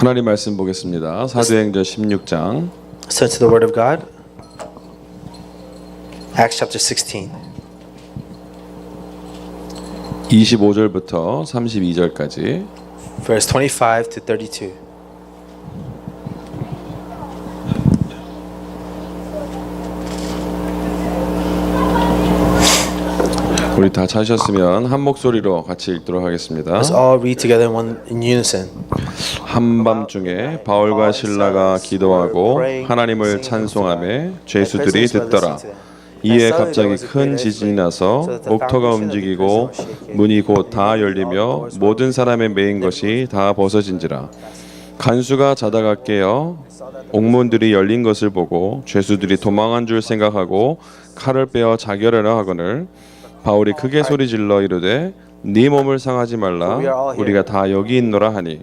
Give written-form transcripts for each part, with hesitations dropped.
하나님 말씀 보겠습니다. 사도행전 16장. Let's turn to the Word of God. Acts chapter 16. 25절부터 32절까지. Verse 25 to 32. 우리 다 찾으셨으면 한 목소리로 같이 읽도록 하겠습니다. Let's all read together in unison. 한밤중에 바울과 실라가 기도하고 하나님을 찬송하며 죄수들이 듣더라. 이에 갑자기 큰 지진이 나서 옥토가 움직이고 문이 곧 다 열리며 모든 사람의 매인 것이 다 벗어진지라. 간수가 자다가 깨어 옥문들이 열린 것을 보고 죄수들이 도망한 줄 생각하고 칼을 빼어 자결하려 하거늘 바울이 크게 소리질러 이르되 네 몸을 상하지 말라 우리가 다 여기 있노라 하니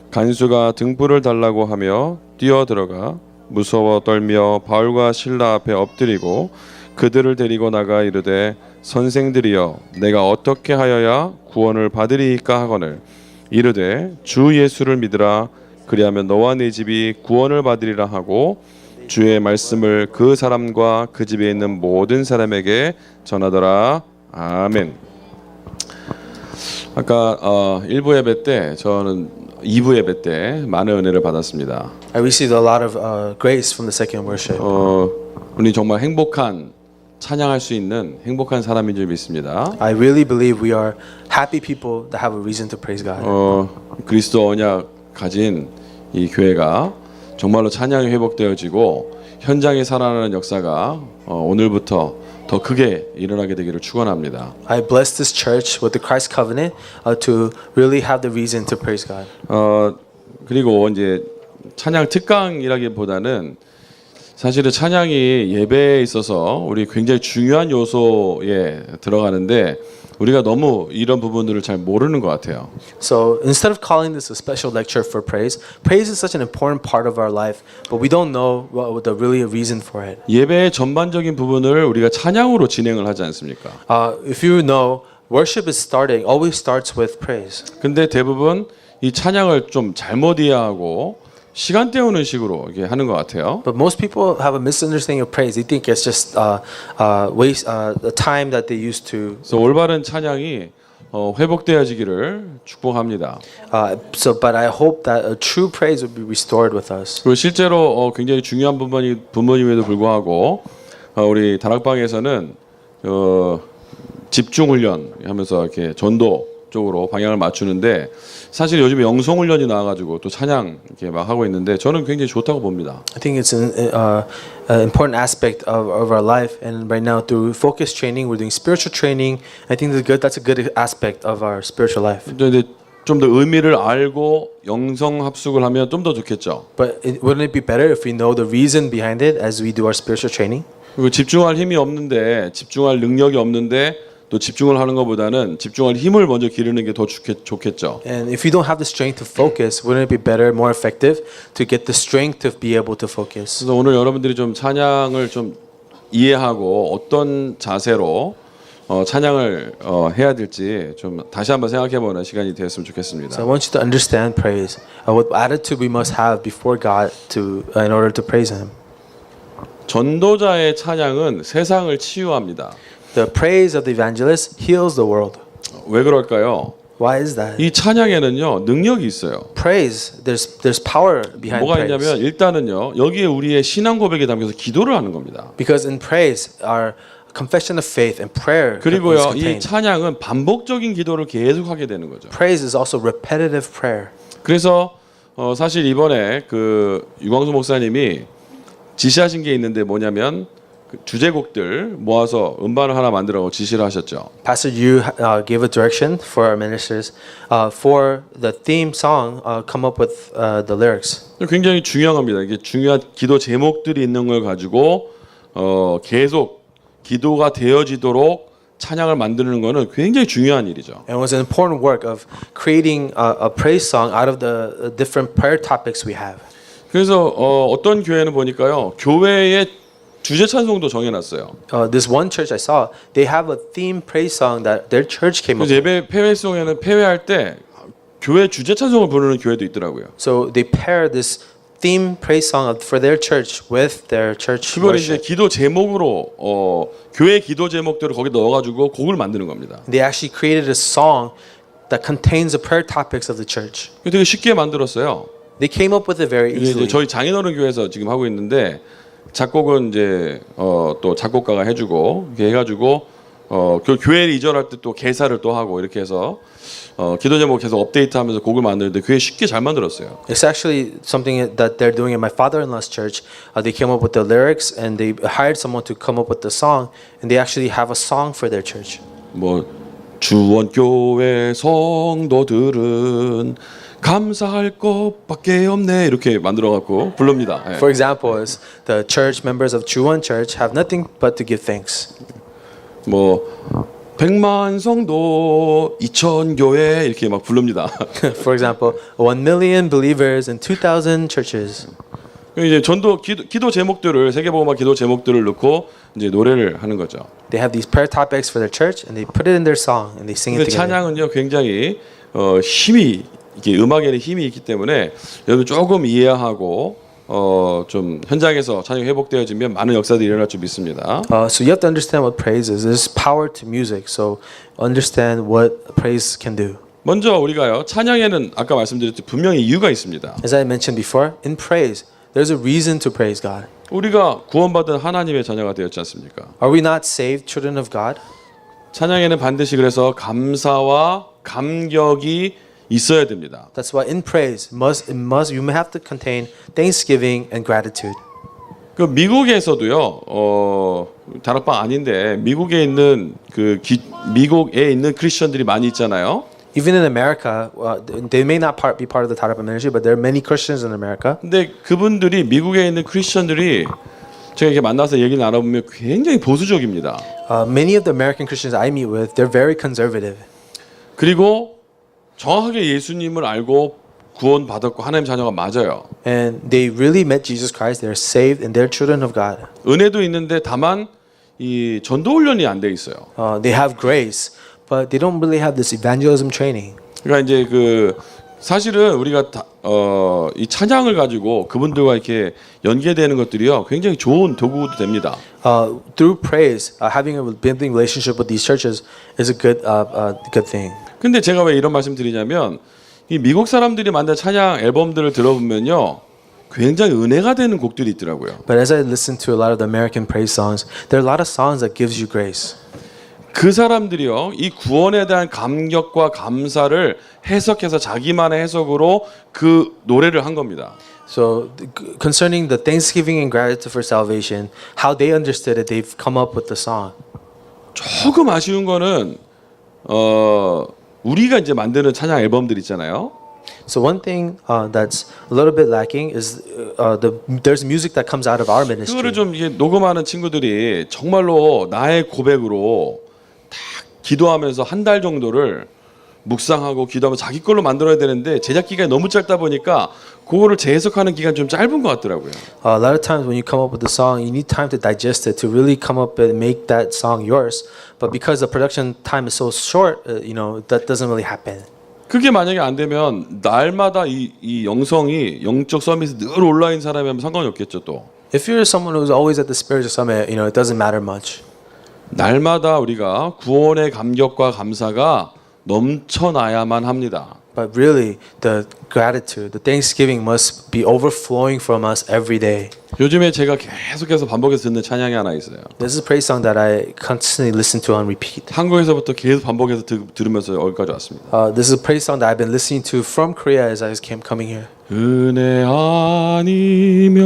간수가 등불을 달라고 하며 뛰어들어가 무서워 떨며 바울과 실라 앞에 엎드리고 그들을 데리고 나가 이르되 선생들이여 내가 어떻게 하여야 구원을 받으리이까 하거늘 이르되 주 예수를 믿으라 그리하면 너와 네 집이 구원을 받으리라 하고 주의 말씀을 그 사람과 그 집에 있는 모든 사람에게 전하더라. 아멘. 아까 1부 예배 때 저는 2부 예배 때 많은 은혜를 받았습니다. I received a lot of grace from the second worship. 우리 정말 행복한 찬양할 수 있는 행복한 사람인 줄 믿습니다. I really believe we are happy people that have a reason to praise God. 그리스도 언약 가진 이 교회가 정말로 찬양이 회복되어지고 현장에 살아나는 역사가 오늘부터 더 크게 일어나게 되기를 축원합니다. I bless this church with the Christ covenant to really have the reason to praise God. 그리고 이제 찬양 특강이라기보다는 사실은 찬양이 예배에 있어서 우리 굉장히 중요한 요소에 들어가는데 우리가 너무 이런 부분들을 잘 모르는 것 같아요. So instead of calling this a special lecture for praise, praise is such an important part of our life, but we don't know what the really reason for it. 예배의 전반적인 부분을 우리가 찬양으로 진행을 하지 않습니까? If you know, worship is always starts with praise. 근데 대부분 이 찬양을 좀 잘못 이해하고 시간 때우는 식으로 이렇게 하는 것 같아요. But most people have a misunderstanding of praise. They think it's just waste the time that they used to. 그래서 올바른 찬양이 회복되어지기를 축복합니다. But I hope that a true praise will be restored with us. 그리고 실제로 굉장히 중요한 부분임에도 불구하고 우리 다락방에서는 집중 훈련 하면서 이렇게 전도 쪽으로 방향을 맞추는데 사실 요즘에 영성 훈련이 나와가지고 또 찬양 이렇게 막 하고 있는데 저는 굉장히 좋다고 봅니다. I think it's an important aspect of our life, and right now through focus training, we're doing spiritual training. I think that's a good aspect of our spiritual life. 근데 좀 더 의미를 알고 영성 합숙을 하면 좀 더 좋겠죠. But wouldn't it be better if we know the reason behind it as we do our spiritual training? 그리고 집중할 힘이 없는데 집중할 능력이 없는데 또 집중을 하는 것보다는 집중할 힘을 먼저 기르는 게 더 좋겠죠. And if you don't have the strength to focus, wouldn't it be better, more effective to get the strength to be able to focus? 그래서 오늘 여러분들이 좀 찬양을 좀 이해하고 어떤 자세로 찬양을 해야 될지 좀 다시 한번 생각해보는 시간이 되었으면 좋겠습니다. So I want you to understand praise. What attitude we must have before God in order to praise Him. 전도자의 찬양은 세상을 치유합니다. The praise of the evangelist heals the world. 왜 그럴까요? Why is that? 이 찬양에는요 능력이 있어요. Praise, there's power behind 뭐가 praise. 있냐면 일단은요 여기에 우리의 신앙 고백이 담겨서 기도를 하는 겁니다. Because in praise, our confession of faith and prayer is 그리고요 이 contained. 찬양은 반복적인 기도를 계속하게 되는 거죠. Praise is also repetitive prayer. 그래서 사실 이번에 그 유광수 목사님이 지시하신 게 있는데 뭐냐면 그 주제곡들 모아서 음반을 하나 만들라고 지시를 하셨죠. Pastor Yu gave a direction for our ministers for the theme song. Come up with the lyrics. 굉장히 중요합니다. 이게 중요한 기도 제목들이 있는 걸 가지고 계속 기도가 되어지도록 찬양을 만드는 거는 굉장히 중요한 일이죠. And it was an important work of creating a praise song out of the different prayer topics we have. 그래서 어떤 교회는 보니까요 교회의 주제 찬송도 정해놨어요. This one church I saw, they have a theme praise song that their church came up 그래서 with. 예배 폐회송에는 폐회할 때 교회 주제 찬송을 부르는 교회도 있더라고요. So they pair this theme praise song for their church with their church 그걸 이제 worship. 기도 제목으로 교회 기도 제목들을 거기 넣어가지고 곡을 만드는 겁니다. They actually created a song that contains the prayer topics of the church. 되게 쉽게 만들었어요. They came up with it very 이게 이제 easily. 저희 장인어른 교회에서 지금 하고 있는데 작곡은 이제 또 작곡가가 해주고 이렇게 해가지고 그 교회를 이전할 때 또 개사를 또 하고 이렇게 해서 기도 제목 계속 업데이트하면서 곡을 만드는데 그게 쉽게 잘 만들었어요. It's actually something that they're doing in my father-in-law's church. They came up with the lyrics and they hired someone to come up with the song, and they actually have a song for their church. 뭐 주원교회 성도들은 감사할 것밖에 없네 이렇게 만들어 갖고 부릅니다. 예. For example, is the church members of Chuan Church have nothing but to give thanks. 뭐 100만 성도 2천 교회 이렇게 막 부릅니다. For example, 1 million believers in 2,000 churches. 이제 전도 기도 제목들을 세계복음화 기도 제목들을 넣고 이제 노래를 하는 거죠. They have these prayer topics for their church, and they put it in their song, and they sing 근데 it together. 찬양은요 굉장히 힘이 이게 음악에는 힘이 있기 때문에 여러분 조금 이해하고 좀 현장에서 찬양이 회복되어지면 많은 역사들이 일어날 줄 믿습니다. So you have to understand what praise is. There's power to music. So understand what praise can do. 먼저 우리가요 찬양에는 아까 말씀드렸듯이 분명히 이유가 있습니다. As I mentioned before, in praise, there's a reason to praise God. 우리가 구원받은 하나님의 자녀가 되었지 않습니까? Are we not saved children of God? 찬양에는 반드시 그래서 감사와 감격이 있어야 됩니다. That's why in praise, you may have to contain thanksgiving and gratitude. 그 미국에서도요, 다락방 아닌데 미국에 있는 미국에 있는 크리스천들이 많이 있잖아요. Even in America, they may not be part of the Tarapa ministry, but there are many Christians in America. 근데 그분들이 미국에 있는 크리스천들이 제가 이렇게 만나서 얘기를 나눠보면 굉장히 보수적입니다. Many of the American Christians I meet with, they're very conservative. 그리고 정확하게 예수님을 알고 구원받았고 하나님 자녀가 맞아요. And they really met Jesus Christ. They're saved and they're children of God. 은혜도 있는데 다만 이 전도 훈련이 안 돼 있어요. They have grace, but they don't really have this evangelism training. 그러니까 이제 사실은 우리가 이 찬양을 가지고 그분들과 이렇게 연계되는 것들이요 굉장히 좋은 도구도 됩니다. Through praise, having a building relationship with these churches is a good thing. 근데 제가 왜 이런 말씀 드리냐면 이 미국 사람들이 만든 찬양 앨범들을 들어보면요 굉장히 은혜가 되는 곡들이 있더라고요. But as I listen to a lot of the American praise songs, there are a lot of songs that gives you grace. 그 사람들이요 이 구원에 대한 감격과 감사를 해석해서 자기만의 해석으로 그 노래를 한 겁니다. So concerning the thanksgiving and gratitude for salvation, how they understood it, they've come up with the song. 조금 아쉬운 거는 우리가 이제 만드는 찬양 앨범들 있잖아요. So one thing that's a little bit lacking is there's music that comes out of our ministry. 그거를 좀 이게 녹음하는 친구들이 정말로 나의 고백으로 딱 기도하면서 한 달 정도를 묵상하고 기도하면 자기 걸로 만들어야 되는데 제작 기간이 너무 짧다 보니까 그거를 재해석하는 기간 좀 짧은 것 같더라고요. A lot of times when you come up with a song, you need time to digest it to really come up and make that song yours. But because the production time is so short, that doesn't really happen. 그게 만약에 안 되면 날마다 이 영성이 영적 서밋에 늘 올라 있는 사람이면 상관이 없겠죠 또. If you're someone who's always at the spiritual summit, it doesn't matter much. 날마다 우리가 구원의 감격과 감사가 넘쳐나야만 합니다. But really, the gratitude, the thanksgiving must be overflowing from us every day. 요즘에 제가 계속해서 반복해서 듣는 찬양이 하나 있어요. This is a praise song that I constantly listen to on repeat. 한국에서부터 계속 반복해서 들으면서 여기까지 왔습니다. This is a praise song that I've been listening to from Korea as I came coming here. 은혜 아니면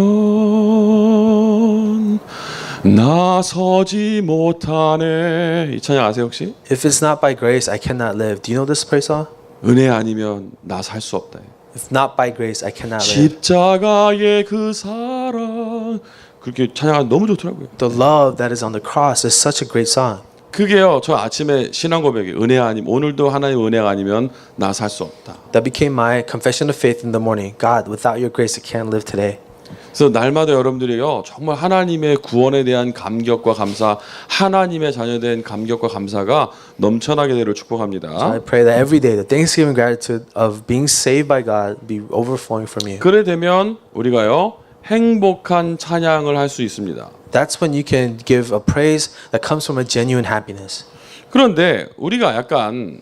나서지 못하네. 이 찬양 아세요 혹시? If it's not by grace, I cannot live. Do you know this praise song? 은혜 아니면 나 살 수 없다. If not by grace, I cannot live. 십자가의 그 사랑 그렇게 찬양하기 너무 좋더라고요. The love that is on the cross is such a great song. 그게요 저 아침에 신앙 고백이 은혜 아니면 오늘도 하나님 은혜가 아니면 나 살 수 없다. That became my confession of faith in the morning. God, without your grace, I can't live today. 그래서 날마다 여러분들이요 정말 하나님의 구원에 대한 감격과 감사, 하나님의 자녀된 감격과 감사가 넘쳐나게 되기를 So 축복합니다. I pray that every day the thanksgiving gratitude of being saved by God be overflowing from you. 그래 되면 우리가요 행복한 찬양을 할 수 있습니다. That's when you can give a praise that comes from a genuine happiness. 그런데 우리가 약간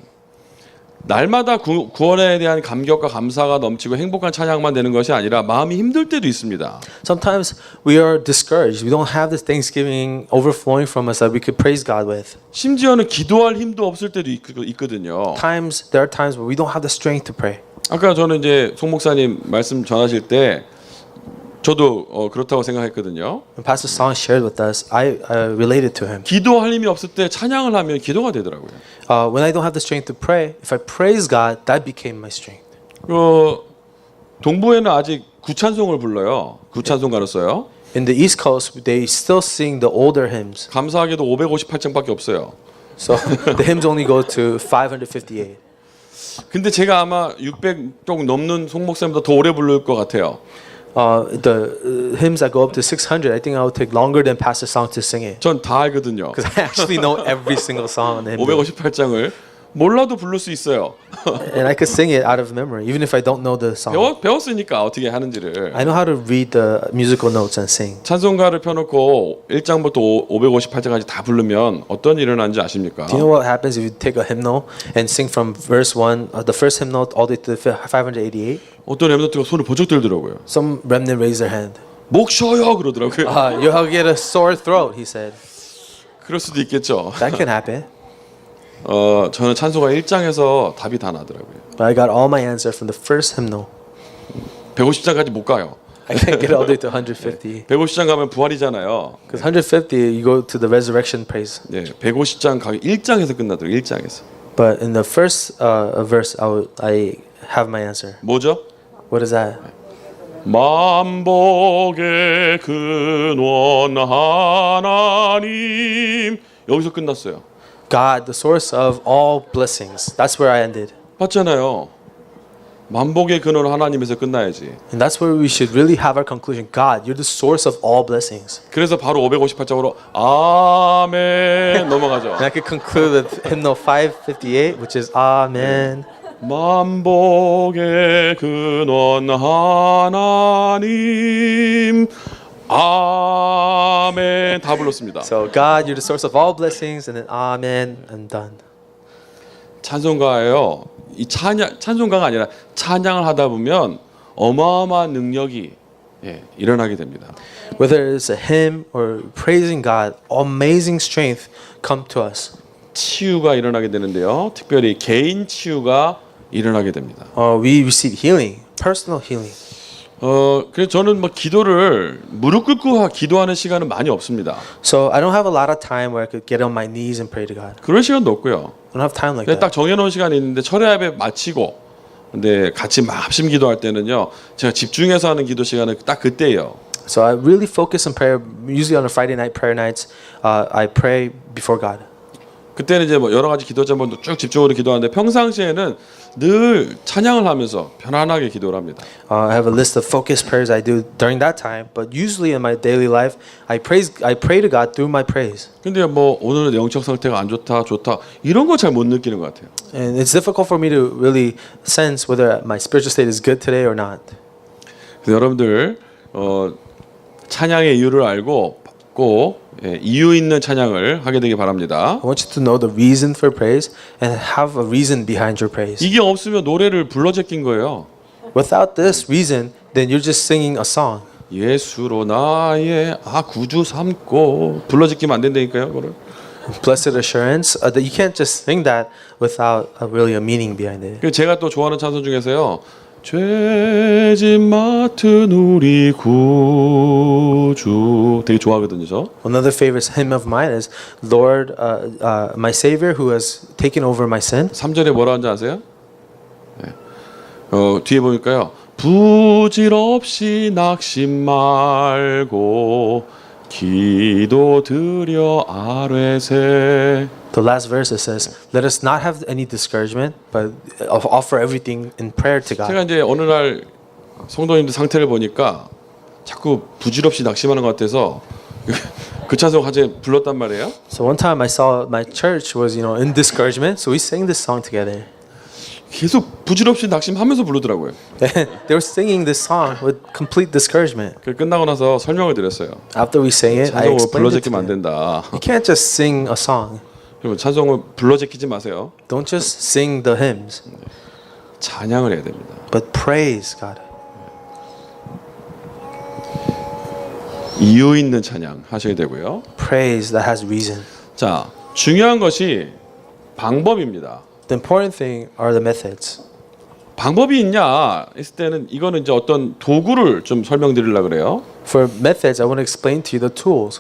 날마다 구원에 대한 감격과 감사가 넘치고 행복한 찬양만 되는 것이 아니라 마음이 힘들 때도 있습니다. Sometimes we are discouraged. We don't have this thanksgiving overflowing from us that we could praise God with. 심지어는 기도할 힘도 없을 때도 있거든요. There are times where we don't have the strength to pray. 아까 저는 이제 송 목사님 말씀 전하실 때 저도 그렇다고 생각했거든요. When Pastor Song shared with us, I related to him. 기도할 힘이 없을 때 찬양을 하면 기도가 되더라고요. When I don't have the strength to pray, if I praise God, that became my strength. 동부에는 아직 구찬송을 불러요. 구찬송가를 써요. In the East Coast, they still sing the older hymns. 감사하게도 558장밖에 없어요. So the hymns only go to 558. 근데 제가 아마 600쪽 넘는 송 목사님보다 더 오래 부를 것 같아요. The hymns that go up to 600, I think I would take longer than Pastor Song to sing it. 전 다 알거든요. Because I actually know every single song on the hymn book. 558장을 몰라도 부를 수 있어요. And I could sing it out of memory, even if I don't know the song. 배웠으니까 어떻게 하는지를. I know how to read the musical notes and sing. 찬송가를 펴놓고 1장부터 558장까지 다 부르면 어떤 일이 일어나는지 아십니까? Do you know what happens if you take a hymnal and sing from verse 1, the first hymnal all the way to 588? 어떤 랩노트가 손을 번쩍 들더라고요. Some remnant raised their hand. 목 쉬어요 그러더라고요. You'll get a sore throat, he said. 그럴 수도 있겠죠. That can happen. 저는 찬송가 1장에서 답이 다 나더라고요. But I got all my answer from the first hymnal. 150장까지 못 가요. I can't get all the way to 150. 150장 가면 부활이잖아요. Because 150, you go to the resurrection praise. 네, 150장 가기 1장에서 끝나더라고요. 1장에서. But in the first verse, I have my answer. 뭐죠? What is that? 만복의 근원 하나님. 여기서 끝났어요. God, the source of all blessings. That's where I ended. 맞잖아요. 만복의 근원 하나님에서 끝나야지. And that's where we should really have our conclusion. God, you're the source of all blessings. 그래서 바로 558장으로 아멘 넘어가죠. And I could conclude with hymnal 558, which is Amen. 만복의 근원 하나님 아멘 다 불렀습니다. So God, you're the source of all blessings, and then Amen, I'm done. 찬송가예요. 이 찬송가가 아니라 찬양을 하다 보면 어마어마한 능력이 일어나게 됩니다. Whether it's a hymn or praising God, amazing strength come to us. 치유가 일어나게 되는데요. 특별히 개인 치유가 일어나게 됩니다. We receive healing, personal healing. 그래서 저는 뭐 기도를 무릎 꿇고 기도하는 시간은 많이 없습니다. So I don't have a lot of time where I could get on my knees and pray to God. 그런 시간도 없고요. I don't have time like 그냥 딱 that. 정해놓은 시간이 있는데 철야 예배 마치고 근데 같이 막 합심 기도할 때는요. 제가 집중해서 하는 기도 시간은 딱 그때예요. So I really focus on prayer. Usually on a Friday night prayer nights, I pray before God. 그때는 이제 뭐 여러 가지 기도 제목도 쭉 집중으로 기도하는데 평상시에는 늘 찬양을 하면서 편안하게 기도를 합니다. I have a list of focused prayers I do during that time, but usually in my daily life, I pray to God through my praise. 근데 뭐 오늘은 영적 상태가 안 좋다 이런 거 잘 못 느끼는 것 같아요. And it's difficult for me to really sense whether my spiritual state is good today or not. 그래서 여러분들 찬양의 이유를 알고 꼭 이유 있는 찬양을 하게 되기 바랍니다. I want you to know the reason for praise and have a reason behind your praise. 이게 없으면 노래를 불러 제낀 거예요. Without this reason, then you're just singing a song. 예수로 나의 구주 삼고 불러 제끼면 안 된다니까요. 그걸. Blessed assurance. That you can't just sing that without really a meaning behind it. 제가 또 좋아하는 찬송 중에서요. 죄짐 맡은 우리 구주 되게 좋아하거든요. 저. Another favorite hymn of mine is Lord, my Savior who has taken over my sin. 3절에 뭐라 하는지 아세요? 네. 뒤에 보니까요. 부질없이 낙심 말고 기도 드려 아뢰세. The last verse it says, "Let us not have any discouragement, but offer everything in prayer to God." 제가 이제 어느 날 성도님들 상태를 보니까 자꾸 부질없이 낙심하는 것 같아서 그 찬송 같이 불렀단 말이에요. So one time I saw my church was, in discouragement, so we sang this song together. 계속 부질없이 낙심하면서 부르더라고요. They were singing this song with complete discouragement. 그 끝나고 나서 설명을 드렸어요. After we sang it, I 찬송을 explained it to 불러제끼면 안 them. 된다. You can't just sing a song. 그리고 찬송을 불러제끼지 마세요. Don't just sing the hymns, 찬양을 해야 됩니다. but praise God. 이유 있는 찬양 하셔야 되고요. Praise that has reason. 자, 중요한 것이 방법입니다. The important thing are the methods. 방법이 있냐 했을 때는 이거는 이제 어떤 도구를 좀 설명드리려고 그래요. For methods, I want to explain to you the tools.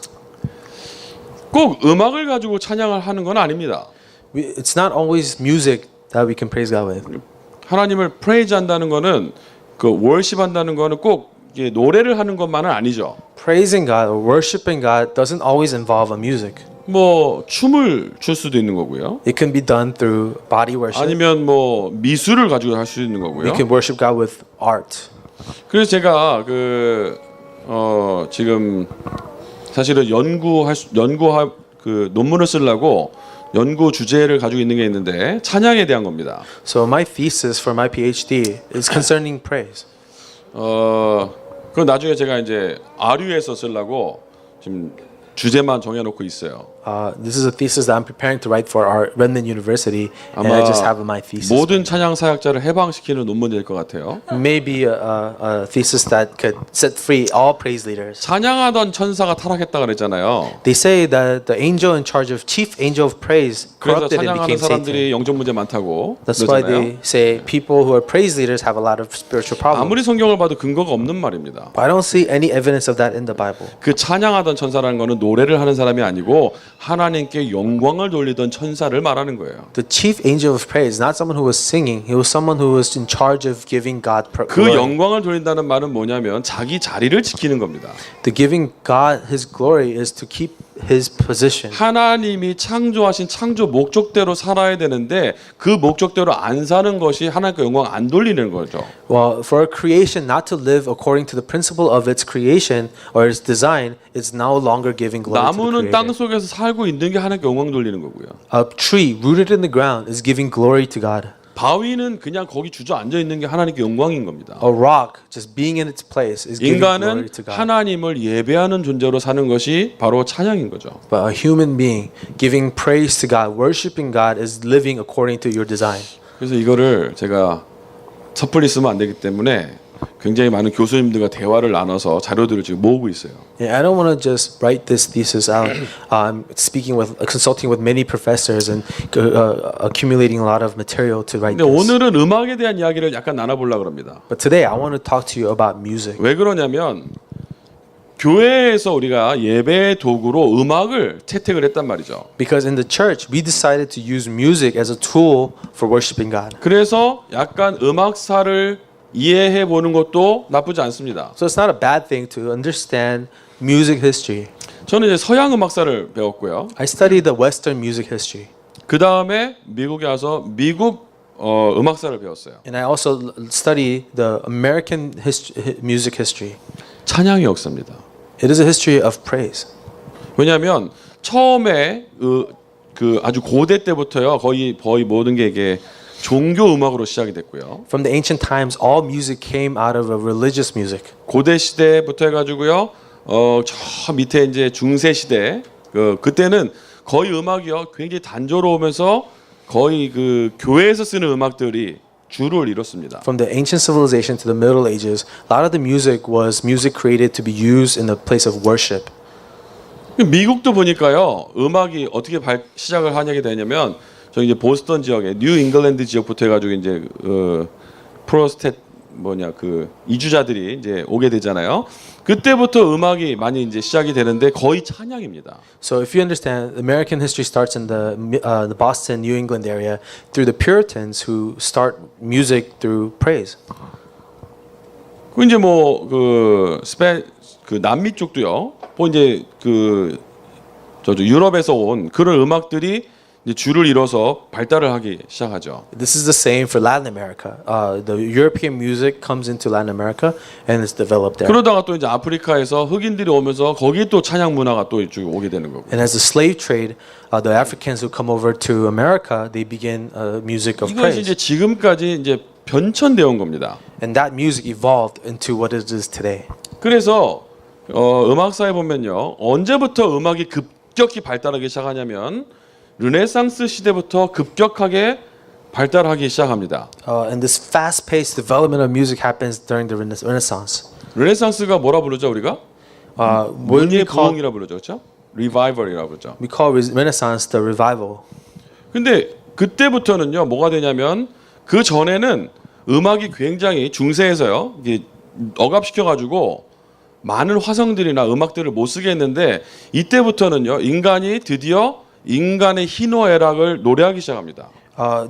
꼭 음악을 가지고 찬양을 하는 건 아닙니다. It's not always music that we can praise God with. 하나님을 프레이즈 한다는 거는 그 월십 한다는 거는 꼭 이게 노래를 하는 것만은 아니죠. Praising God or worshiping God doesn't always involve a music. 뭐 춤을 출 수도 있는 거고요. It can be done through body worship. 아니면 뭐 미술을 가지고 할 수 있는 거고요. You can worship God with art. 그래서 제가 지금 사실은 그 논문을 쓰려고 연구 주제를 가지고 있는 게 있는데 찬양에 대한 겁니다. So my thesis for my PhD is concerning praise. 그 나중에 제가 이제 아류에서 쓰려고 지금 주제만 정해놓고 있어요. This is a thesis that I'm preparing to write for our Redmond University, and I just have my thesis. 모든 찬양 사역자를 해방시키는 논문이 될 것 같아요. Maybe a thesis that could set free all praise leaders. 찬양하던 천사가 타락했다 그랬잖아요. They say that the angel in charge of chief angel of praise 그래서 corrupted and 찬양하는 became Satan. 사람들이 영적 문제 많다고 That's why 그러잖아요. they say people who are praise leaders have a lot of spiritual problems. 아무리 성경을 봐도 근거가 없는 말입니다. But I don't see any evidence of that in the Bible. 그 찬양하던 천사라는 거는 노래를 하는 사람이 아니고 하나님께 영광을 돌리던 천사를 말하는 거예요. The chief angel of praise, not someone who was singing, he was someone who was in charge of giving God 그 glory. 영광을 돌린다는 말은 뭐냐면 자기 자리를 지키는 겁니다. The giving God his glory is to keep his position. 하나님이 창조하신 창조 목적대로 살아야 되는데 그 목적대로 안 사는 것이 하나님께 영광 안 돌리는 거죠. Well, for a creation not to live according to the principle of its creation or its design, it's no longer giving glory to the 나무는 땅 Creator. 속에서 살고 있는 게 하나님께 영광 돌리는 거고요. A tree rooted in the ground is giving glory to God. 바위는 그냥 거기 주저앉아 있는 게 하나님께 영광인 겁니다. A rock just being in its place is giving glory 인간은 to God. 하나님을 예배하는 존재로 사는 것이 바로 찬양인 거죠. But a human being giving praise to God, worshiping God is living according to your design. 그래서 이거를 제가 섣불리 쓰면 안 되기 때문에 굉장히 많은 교수님들과 대화를 나눠서 자료들을 지금 모으고 있어요. Yeah, I don't want to just write this thesis out. I'm consulting with many professors and accumulating a lot of material to write 근데 this. 오늘은 음악에 대한 이야기를 약간 나눠보려고 합니다. But today I want to talk to you about music. 왜 그러냐면 교회에서 우리가 예배의 도구로 음악을 채택을 했단 말이죠. Because in the church we decided to use music as a tool for worshiping God. 그래서 약간 음악사를 이해해 보는 것도 나쁘지 않습니다. So it's not a bad thing to understand music history. 저는 이제 서양 음악사를 배웠고요. I studied the Western music history. 그 다음에 미국에 와서 미국 음악사를 배웠어요. And I also study the American music history. 찬양의 역사입니다. It is a history of praise. 왜냐하면 처음에 그 아주 고대 때부터요 거의 모든 게 이게 종교 음악으로 시작이 됐고요. From the ancient times, all music came out of a religious music. 고대 시대부터 해가지고요. 저 밑에 이제 중세 시대 그때는 거의 음악이요 굉장히 단조로우면서 거의 그 교회에서 쓰는 음악들이 주를 이뤘습니다. From the ancient civilization to the Middle Ages, a lot of the music was music created to be used in the place of worship. 미국도 보니까요 음악이 어떻게 시작을 하게 되냐면 저 이제 보스턴 지역에 뉴 잉글랜드 지역부터 해가지고 이제 프로스텟 그 이주자들이 이제 오게 되잖아요. 그때부터 음악이 많이 이제 시작이 되는데 거의 찬양입니다. So if you understand, American history starts in the Boston, New England area through the Puritans who start music through praise. 그 이제 그 남미 쪽도요. 뭐 이제 그 유럽에서 온 그런 음악들이 이제 줄을 이뤄서 발달을 하기 시작하죠. This is the same for Latin America. The European music comes into Latin America and it's developed there. 그러다가 또 이제 아프리카에서 흑인들이 오면서 거기 또 찬양 문화가 또 이쪽 오게 되는 거고. And as the slave trade, the Africans who come over to America, they begin music of 이것이 이제 praise. 지금까지 이제 변천되어 온 겁니다. And that music evolved into what it is today. 그래서 음악사에 보면요, 언제부터 음악이 급격히 발달하기 시작하냐면 르네상스 시대부터 급격하게 발달하기 시작합니다. And this fast-paced development of music happens during the Renaissance. 르네상스가 뭐라 부르죠 우리가? What 문예의 부흥이라 부르죠, 그렇죠? 리바이벌이라 부르죠. we call Renaissance the revival. 근데 그때부터는요, 뭐가 되냐면 그 전에는 음악이 굉장히 중세에서요, 이게 억압시켜가지고 많은 화성들이나 음악들을 못 쓰게 했는데 이때부터는요, 인간이 드디어 인간의 희노애락을 노래하기 시작합니다.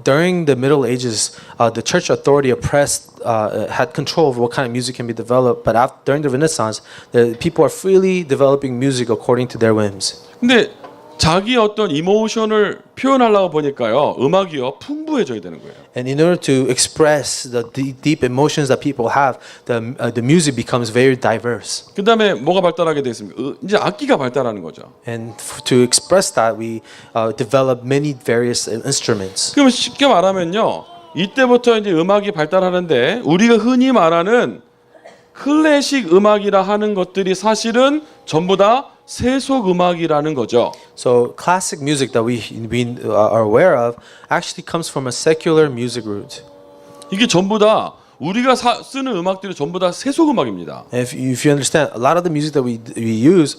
During the Middle Ages, the church authority oppressed had control over what kind of music can be developed. But during the Renaissance, the people are freely developing music according to their whims. 근데 자기 어떤 이모션을 표현하려고 보니까요, 음악이요 풍부해져야 되는 거예요. And in order to express the deep emotions that people have, the music becomes very diverse. 그 다음에 뭐가 발달하게 되겠습니까? 이제 악기가 발달하는 거죠. And to express that, we develop many various instruments. 그러면 쉽게 말하면요, 이때부터 이제 음악이 발달하는데 우리가 흔히 말하는 클래식 음악이라 하는 것들이 사실은 전부 다 세속 음악이라는 거죠. So classic music that we are aware of actually comes from a secular music root. 이게 전부 다 우리가 쓰는 음악들이 전부 다 세속 음악입니다. And if you understand, a lot of the music that we use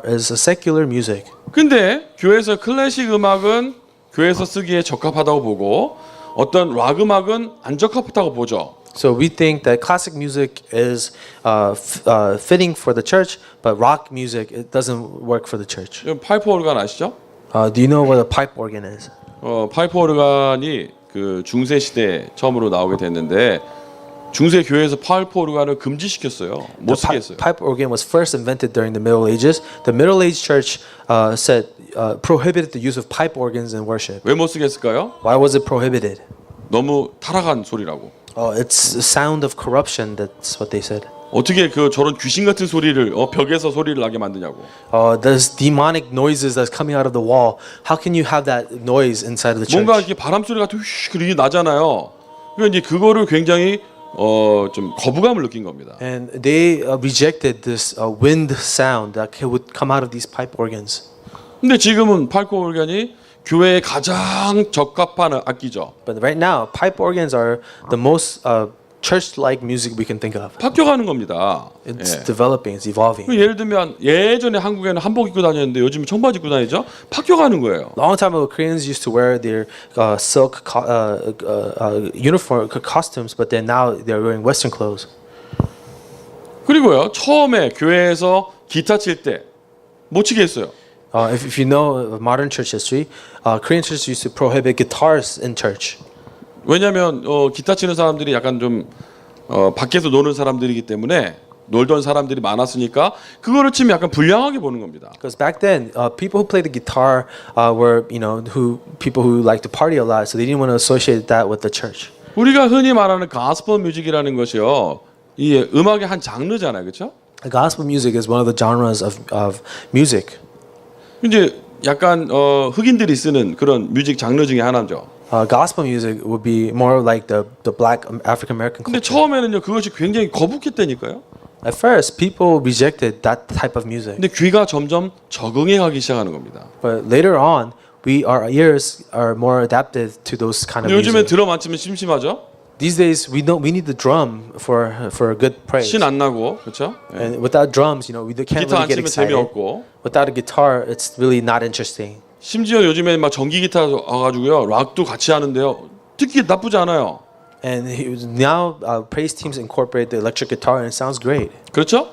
is a secular music. 근데 교회에서 클래식 음악은 교회에서 쓰기에 적합하다고 보고 어떤 락 음악은 안 적합하다고 보죠. So we think that classic music is fitting for the church, but rock music it doesn't work for the church. 파이프 오르간 아시죠? Do you know what a pipe organ is? 파이프 오르간이 그 중세 시대에 처음으로 나오게 됐는데 중세 교회에서 파이프 오르간을 금지시켰어요. 못 쓰게 했어요. Pipe organ was first invented during the Middle Ages. The Middle Age church said prohibited the use of pipe organs in worship. 왜 못 쓰게 했을까요? Why was it prohibited? 너무 타락한 소리라고. It's a sound of corruption. That's what they said. 어떻게 그 저런 귀신 같은 소리를 벽에서 소리를 나게 만드냐고. There's demonic noises that's coming out of the wall. How can you have that noise inside of the church? 뭔가 이렇게 바람 소리 같은 휘 그렇게 나잖아요. 그러니까 이제 그거를 굉장히 좀 거부감을 느낀 겁니다. And they rejected this wind sound that would come out of these pipe organs. 근데 지금은 파이프 오르간이 교회에 가장 적합한 악기죠. But right now, pipe organs are the most church-like music we can think of. 바뀌어가는 겁니다. It's developing, it's evolving. 예를 들면 예전에 한국에는 한복 입고 다녔는데 요즘 청바지 입고 다니죠. 바뀌어가는 거예요. Long time ago, Koreans used to wear their silk uniform costumes, but then now they're wearing Western clothes. 그리고요, 처음에 교회에서 기타 칠 때 못 치게 했어요. If you know modern church history, Korean churches used to prohibit guitars in church. 왜냐하면 기타 치는 사람들이 약간 좀 밖에서 노는 사람들이기 때문에 놀던 사람들이 많았으니까 그거를 치면 약간 불량하게 보는 겁니다. Because back then, people who played the guitar were, people who liked to party a lot, so they didn't want to associate that with the church. 우리가 흔히 말하는 가스펠 뮤직이라는 것이요, 이 음악의 한 장르잖아요, 그렇죠? Gospel music is one of the genres of music. 이제 약간 흑인들이 쓰는 그런 뮤직 장르 중에 하나죠. Gospel music would be more like the black African American 근데 culture. 처음에는요, 그것이 굉장히 거북했다니까요. At first, people rejected that type of music. 근데 귀가 점점 적응해 가기 시작하는 겁니다. But later on, our ears are more adapted to those kind of 근데 요즘에 music. 드럼 안 치면 심심하죠? These days, we need the drum for a good praise. 신 안 나고, 그렇죠? And without drums, we can't 기타 안 really get 치면 excited. 재미없고. Without a guitar, it's really not interesting. 심지어 요즘에 막 전기 기타 와가지고요, 락도 같이 하는데요, 듣기 나쁘지 않아요. And now praise teams incorporate the electric guitar, and it sounds great. 그렇죠?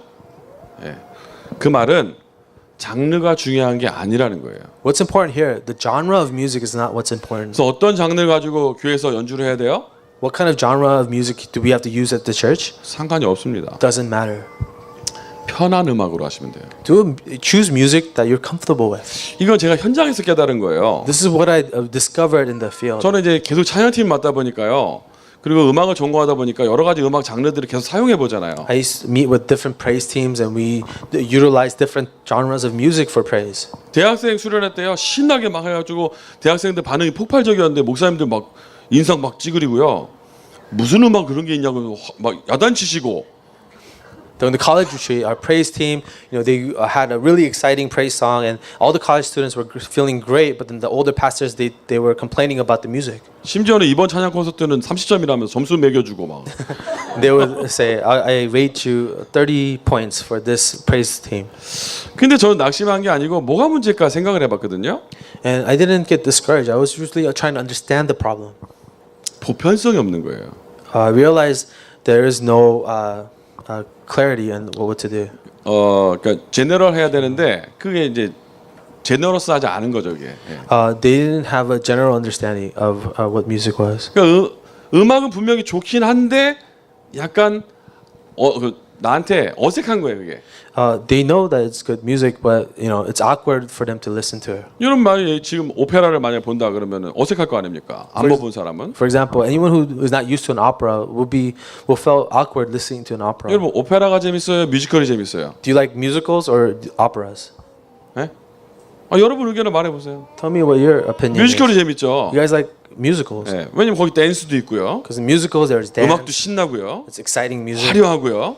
예. 그 말은 장르가 중요한 게 아니라는 거예요. What's important here? The genre of music is not what's important. 그래서 어떤 장르를 가지고 교회에서 연주를 해야 돼요? What kind of genre of music do we have to use at the church? 상관이 없습니다. Doesn't matter. 편한 음악으로 하시면 돼요. choose music that you're comfortable with. 이건 제가 현장에서 깨달은 거예요. This is what I discovered in the field. 저는 이제 계속 찬양팀 맡다 보니까요. 그리고 음악을 전공하다 보니까 여러 가지 음악 장르들을 계속 사용해 보잖아요. I used to meet with different praise teams and we utilize different genres of music for praise. 대학생 수련회 때요. 신나게 막 해가지고 대학생들 반응이 폭발적이었는데 목사님들 막 인상 막 찌그리고요. 무슨 음악 그런 게 있냐고 막 야단치시고. During the college retreat, our praise team, they had a really exciting praise song, and all the college students were feeling great. But then the older pastors, they were complaining about the music. 심지어는 이번 찬양 콘서트는 30점이라면서 점수 매겨주고 막. They would say, "I rate you 30 points for this praise team." 근데 저는 낙심한 게 아니고 뭐가 문제일까 생각을 해봤거든요. And I didn't get discouraged. I was really trying to understand the problem. 보편성이 없는 거예요. I realized there is no clarity on what to do. 그러니까 제너럴 해야 되는데 그게 이제 제너러스하지 않은 거죠, 이게. 예. They didn't have a general understanding of what music was. 그러니까 음악은 분명히 좋긴 한데 약간 나한테 어색한 거예요, 그게. They know that it's good music, but it's awkward for them to listen to it. 이런 말이 지금 오페라를 만약 본다 그러면 어색할 거 아닙니까? 안 먹은 사람은. For example, anyone who is not used to an opera will feel awkward listening to an opera. 여러분 오페라가 재밌어요, 뮤지컬이 재밌어요? Do you like musicals or operas? 예? 여러분 의견을 말해 보세요. Tell me what your opinion 뮤지컬이 is. 재밌죠. You guys like musicals? 예. 왜냐면 거기 댄스도 있고요. Because in musicals there's dance. 음악도 신나고요. It's exciting music. 화려하고요.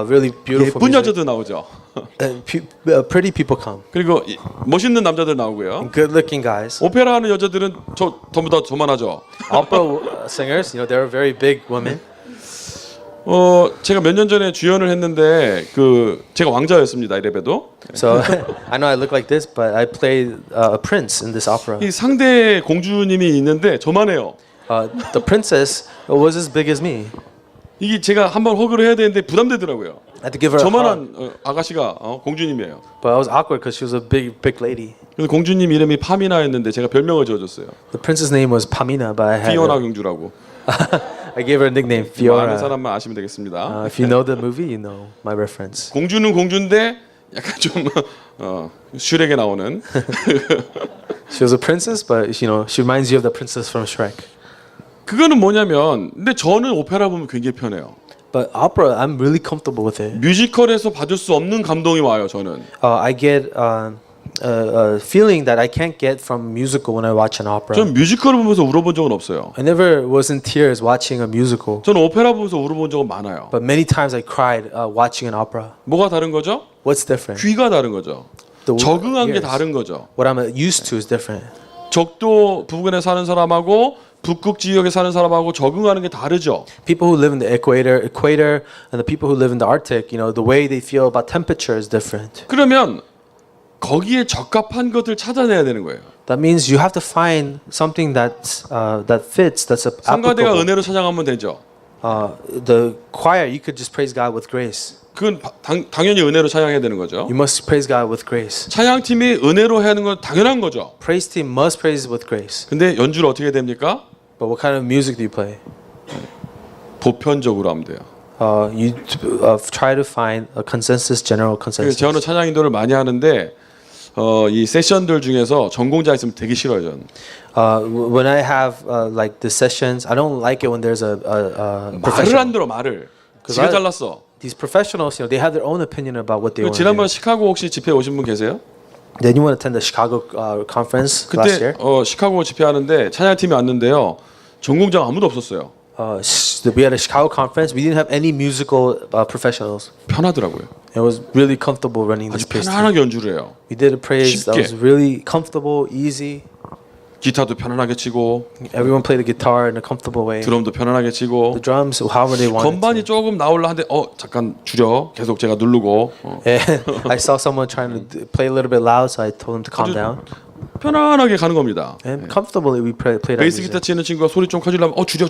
Really beautiful 예쁜 music. 여자도 나오죠. Pretty people come. 그리고 멋있는 남자들 나오고요. Good-looking guys. 오페라 하는 여자들은 전부 다 저만하죠. Opera singers, they're very big women. 제가 몇 년 전에 주연을 했는데 제가 왕자였습니다. 이래봬도. So I know I look like this, but I played a prince in this opera. 이 상대 공주님이 있는데 저만해요. The princess was as big as me. 이게 제가 한번 허그를 해야 되는데 부담되더라고요. I had to give her a hug, 저만한 아가씨가 공주님이에요. but I was awkward because she was a big lady. 그래서 공주님 이름이 파미나였는데 제가 별명을 지어줬어요. The princess name was Pamina, but 피오나 공주라고. I gave her a nickname 아는 Fiona. 사람만 아시면 되겠습니다. If you know the movie, you know my reference. 공주는 공주인데 약간 좀 슈렉에 나오는. She was a princess, but she reminds you of the princess from Shrek. 그거는 뭐냐면 근데 저는 오페라 보면 굉장히 편해요. But opera, I'm really comfortable with it. 뮤지컬에서 받을 수 없는 감동이 와요. 저는. I get a feeling that I can't get from musical when I watch an opera. 전 뮤지컬을 보면서 울어본 적은 없어요. I never was in tears watching a musical, 저는 오페라 보면서 울어본 적은 많아요. but many times I cried watching an opera. 뭐가 다른 거죠? What's different? 귀가 다른 거죠. The 적응한 게 ears. 다른 거죠. What I'm used to is different. 적도 부근에 사는 사람하고 북극 지역에 사는 사람하고 적응하는 게 다르죠. People who live in the equator, and the people who live in the Arctic, the way they feel about temperature is different. 그러면 거기에 적합한 것을 찾아내야 되는 거예요. That means you have to find something that fits, that's 성가대가 applicable. 은혜로 찬양하면 되죠. The choir, you could just praise God with grace. 그건 당연히 은혜로 찬양해야 되는 거죠. You must praise God with grace. 찬양팀이 은혜로 하는 건 당연한 거죠. Praise team must praise with grace. 근데 연주를 어떻게 해야 됩니까? But what kind of music do you play? 보편적으로 하면 돼요. You try to find a consensus, general 그래서 consensus. 저는 찬양 인도를 많이 하는데 이 세션들 중에서 전공자 있으면 되게 싫어요. 저는. When I have like the sessions, I don't like it when there's a 말을 professional. 안 들어 말을. 그 지가 말- 잘났어. These professionals, they have their own opinion about what they want to 지난번 do. 시카고 혹시 집회 오신 분 계세요? Did anyone attend the Chicago conference last 그때 year? 시카고 집회하는데 찬양팀이 왔는데요. 전공자가 아무도 없었어요. We had a Chicago conference. We didn't have any musical professionals. 편하더라고요. It was really comfortable running 아주 this praise team. 편안하게 연주를 해요. We did a praise that 쉽게. was really comfortable, easy. 기타도 편안하게 치고 Everyone played the guitar in a comfortable way. 드럼도 편안하게 치고 The drums, however they wanted. 건반이 조금 나올라 하는데 잠깐 줄여. 계속 제가 누르고 And I saw someone trying to play a little bit loud, so I told him to calm down. 편안하게 가는 겁니다. And comfortably, we played our 베이스 기타 music. 치는 친구가 소리 좀 커지려면 줄여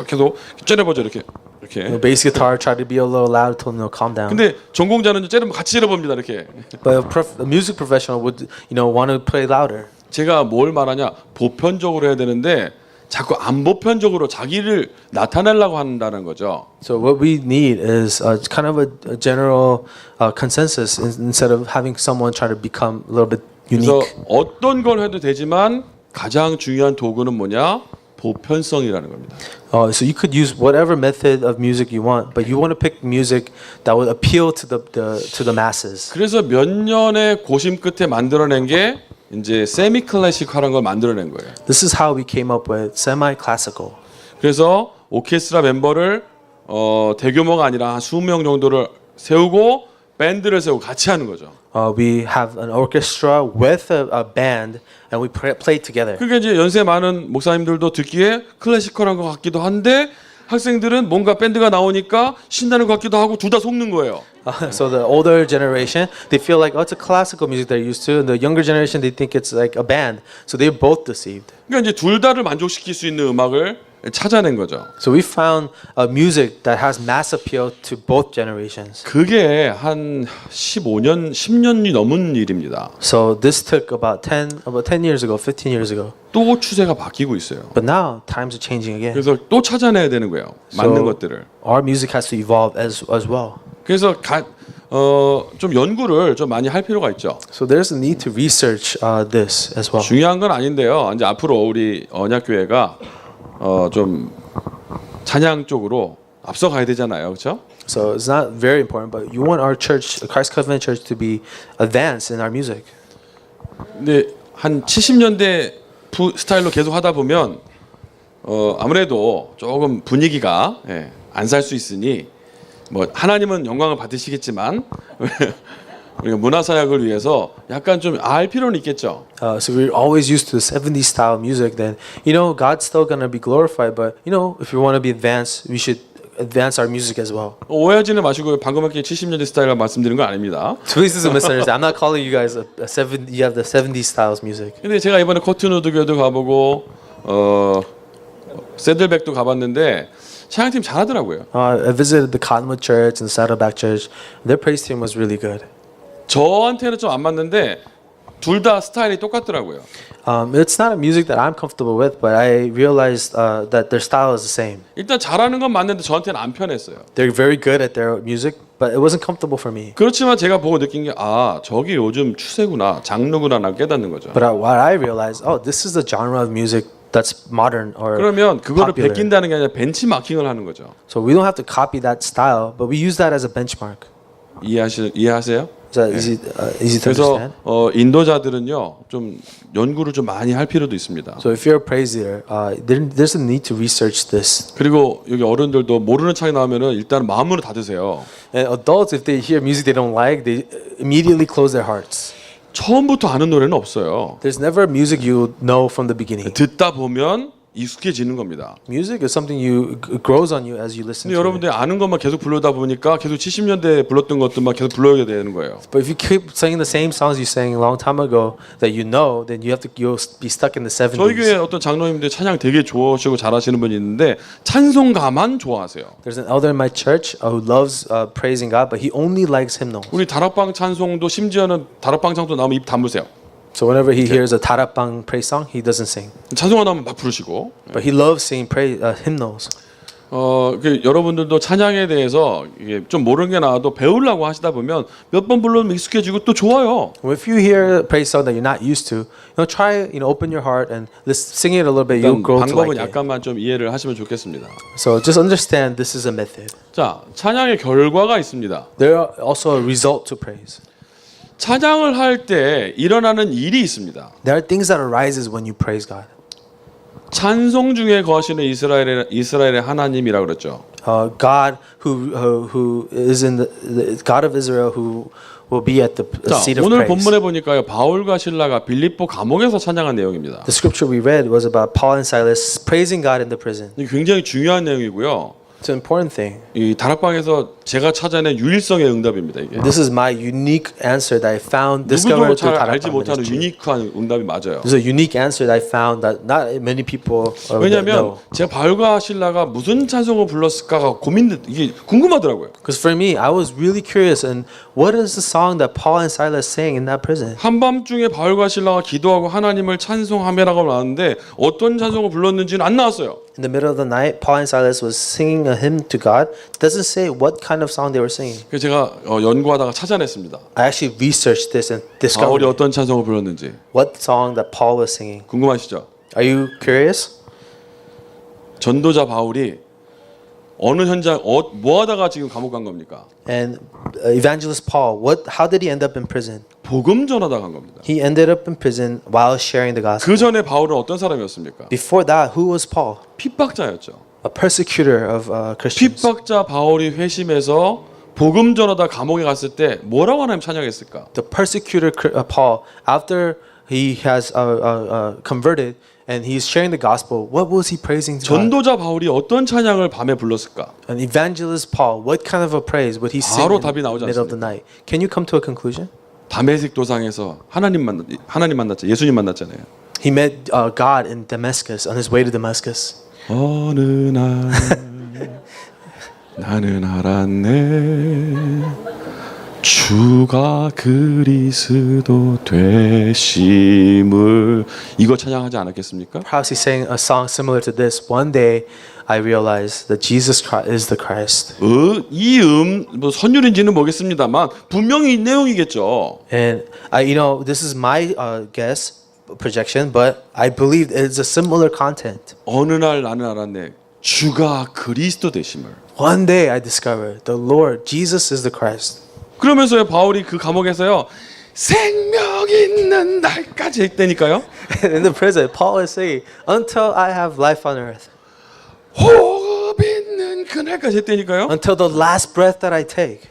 계속 째려보죠 이렇게. The bass guitar tried to be a little loud, told him to calm down. 근데 전공자는 째려면 같이 째려봅니다 이렇게. But a music professional would, want to play louder. 제가 뭘 말하냐 보편적으로 해야 되는데 자꾸 안보편적으로 자기를 나타내려고 한다는 거죠. So what we need is kind of a general consensus instead of having someone try to become a little bit 그래서 unique. 어떤 걸 해도 되지만 가장 중요한 도구는 뭐냐? 보편성이라는 겁니다. So you could use whatever method of music you want, but you want to pick music that would appeal to the masses. 그래서 몇 년의 고심 끝에 만들어낸 게 이제 세미 클래식화라는 걸 만들어낸 거예요. This is how we came up with semi-classical. 그래서 오케스트라 멤버를 대규모가 아니라 한 20명 정도를 세우고 밴드를 세우고 같이 하는 거죠. We have an orchestra with a band, and we play together. 그게 이제 연세 많은 목사님들도 듣기에 클래시컬한 것 같기도 한데 학생들은 뭔가 밴드가 나오니까 신나는 것 같기도 하고 둘 다 속는 거예요. So the older generation, they feel like, oh, it's a classical music they're used to, and the younger generation, they think it's like a band. So they're both deceived. 그러니까 이제 둘 다를 만족시킬 수 있는 음악을 찾아낸 거죠. So we found music that has mass appeal to both generations. 그게 한 15년, 10년이 넘은 일입니다. So this took about 10 years ago, 15 years ago. 또 추세가 바뀌고 있어요. But now times are changing again. 그래서 또 찾아내야 되는 거예요. 맞는 So 것들을. our music has to evolve as well. 그래서 좀 연구를 좀 많이 할 필요가 있죠. So there's a need to research this as well. 중요한 건 아닌데요. 이제 앞으로 우리 언약교회가 좀 찬양 쪽으로 앞서가야 되잖아요, 그렇죠? So it's not very important, but you want our church, Christ Covenant Church, to be advanced in our music. 근데 한 70년대 스타일로 계속 하다 보면 아무래도 조금 분위기가 안 살 수 있으니 뭐 하나님은 영광을 받으시겠지만 우리가 문화사역을 위해서 약간 좀 알 필요는 있겠죠. So we're always used to the 70s style music. Then God's still gonna be glorified, but if we want to be advanced, we should advance our music as well. 오해하지는 마시고 방금 학교 70년대 스타일을 말씀드리는 건 아닙니다. Please don't misunderstand. I'm not calling you guys you have the 70s styles music. 근데 제가 이번에 코튼우드 교회도 가보고 새들백도 가봤는데 찬양팀 잘하더라고요. I visited the Cottonwood Church and Saddleback Church. Their praise team was really good. 저한테는 좀 안 맞는데 둘 다 스타일이 똑같더라고요. It's not a music that I'm comfortable with, but I realized that their style is the same. 일단 잘하는 건 맞는데 저한테는 안 편했어요. They're very good at their music, but it wasn't comfortable for me. 그렇지만 제가 보고 느낀 게 저기 요즘 추세구나, 장르구나 나 깨닫는 거죠. But what I realized, this is the genre of music that's modern or 그러면 그거를 popular. 베낀다는 게 아니라 벤치마킹을 하는 거죠. So we don't have to copy that style, but we use that as a benchmark. 이해하세요? Is that easy to 그래서 understand? 인도자들은요 좀 연구를 좀 많이 할 필요도 있습니다. So if you're a praise leader, there's a need to research this. 그리고 여기 어른들도 모르는 창이 나오면은 일단 마음으로 닫으세요. And adults, if they hear music they don't like, they immediately close their hearts. 처음부터 아는 노래는 없어요. There's never music you know from the beginning. 듣다 보면 익숙해지는 겁니다. Music is something it grows on you as you listen 근데 to it. 여러분들이 아는 것만 계속 부르다 보니까 계속 70년대 불렀던 것들만 계속 불러야 되는 거예요. But if you keep singing the same songs you sang a long time ago that you know, then you'll be stuck in the 70s. 저희 교회 어떤 장로님들 찬양 되게 좋아하시고 잘하시는 분이 있는데 찬송가만 좋아하세요. There's an elder in my church who loves praising God, but he only likes hymnals. 우리 다락방 찬송도 심지어는 다락방 찬송도 나오면 입 다무세요. So whenever he hears a tarapang praise song, he doesn't sing. 찬송가 나오면 막 부르시고. But he loves singing hymnals. 여러분들도 찬양에 대해서 이게 좀 모르는 게 나와도 배우려고 하시다 보면 몇 번 불러면 익숙해지고 또 좋아요. If you hear a praise song that you're not used to, try open your heart and sing it a little bit. You'll grow to 방법은 like it. 약간만 좀 이해를 하시면 좋겠습니다. So just understand this is a method. 자, 찬양의 결과가 있습니다. There are also a result to praise. 찬양을 할 때 일어나는 일이 있습니다. There are things that arises when you praise God. 찬송 중에 거하시는 이스라엘의 하나님이라 그랬죠. God who is in the God of Israel who will be at the 자, seat of 오늘 praise. 본문에 보니까요. 바울과 실라가 빌립보 감옥에서 찬양한 내용입니다. The scripture we read was about Paul and Silas praising God in the prison. 이게 굉장히 중요한 내용이고요. It's an important thing. 이 다락방에서 제가 찾아낸 유일성의 응답입니다. 이게 This is my unique answer that I found, 누구도 discovered 잘 through 알지 Darakbang 못하는 ministry. 유니크한 응답이 맞아요. This is a unique answer that I found that not many people 왜냐하면 know. 제가 바울과 실라가 무슨 찬송을 불렀을까가 이게 궁금하더라고요. Because for me, I was really curious and what is the song that Paul and Silas sang in that prison? 한밤중에 바울과 실라가 기도하고 하나님을 찬송하며라고 나왔는데 어떤 찬송을 불렀는지는 안 나왔어요. In the middle of the night, Paul and Silas was singing a hymn to God. It doesn't say what kind of song they were singing. 그래서 제가 연구하다가 찾아냈습니다. I actually researched this and 바울이 discovered 어떤 찬송을 불렀는지 what song that Paul was singing. 궁금하시죠? Are you curious? 전도자 바울이 어느 현장 뭐 하다가 지금 감옥 간 겁니까? And evangelist Paul, how did he end up in prison? 복음 전하다 간 겁니다. He ended up in prison while sharing the gospel. 그 전에 바울은 어떤 사람이었습니까? Before that, who was Paul? 핍박자였죠. A persecutor of Christians. 핍박자 바울이 회심해서 복음 전하다 감옥에 갔을 때 뭐라고 하나님 찬양했을까? The persecutor Paul, after he has converted and he's sharing the gospel, what was he praising to God? 전도자 바울이 어떤 찬양을 밤에 불렀을까? An evangelist Paul, what kind of a praise would he sing 바로 in the 답이 나오지 middle of the night? Can you come to a conclusion? 다메섹 도상에서 하나님 만났죠. 예수님 만났잖아요. He met God in Damascus on his way to Damascus. 어느 날 나는 알았네 주가 그리스도 되심을 이거 찬양하지 않았겠습니까? Perhaps he sang a song similar to this. One day I realized that Jesus Christ is the Christ. 뭐 선율인지는 모르겠습니다만 분명히 이 내용이겠죠. And this is my guess, projection, but I believe it's a similar content. 어느 날 나는 알았네 주가 그리스도 되심을. One day I discovered the Lord Jesus is the Christ. 그러면서요 바울이 그 감옥에서요 생명 있는 날까지 했다니까요. In the prison, Paul is saying, "Until I have life on earth, 호흡 있는 그날까지 했다니까요. until the last breath that I take."